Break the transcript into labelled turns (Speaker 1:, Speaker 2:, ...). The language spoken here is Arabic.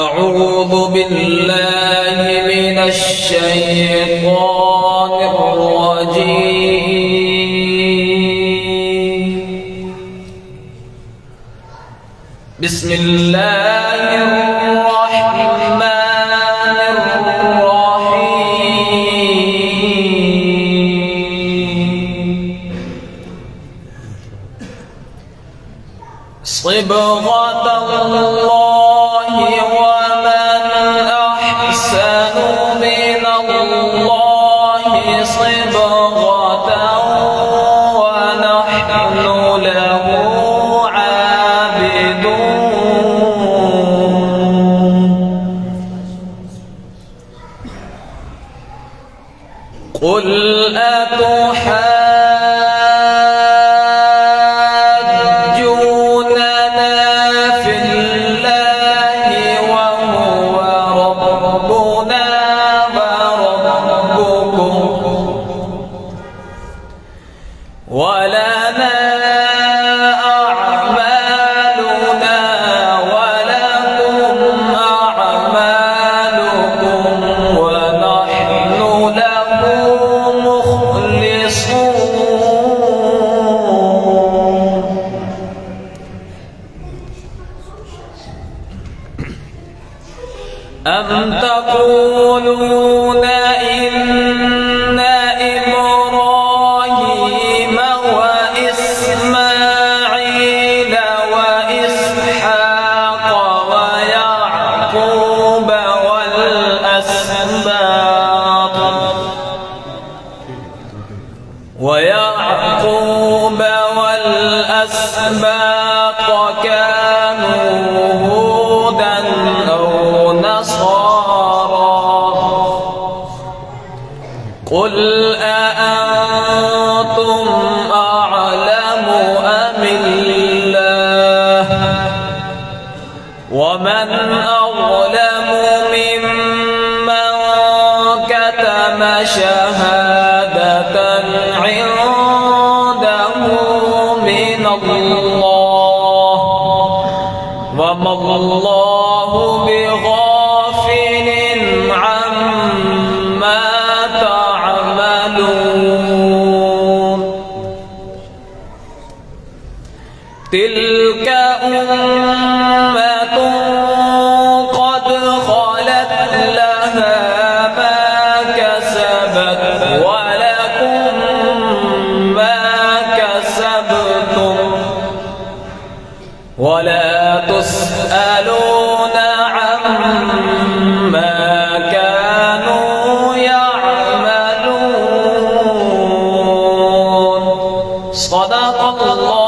Speaker 1: أعوذ بالله من الشيطان الرجيم. بسم الله الرحمن الرحيم. صبغة الله ومن أحسن من الله صبغة ونحن له عابدون. قل ولنا أعمالنا ولكم أعمالكم ونحن له مخلصون. أم تقولون إن إبراهيم وإسماعيل وإسحاق ويعقوب والأسباط كانوا هودا أو نصارى. قل أأنتم أعلم أم الله؟ ومن أظلم ممن كتم شهادة عنده من الله وما الله بغافل عما تعملون. تلك أمة قد خلت لها ما كسبت ولكم ما كسبتم ولا تسألون عما كانوا يعملون. صدق الله.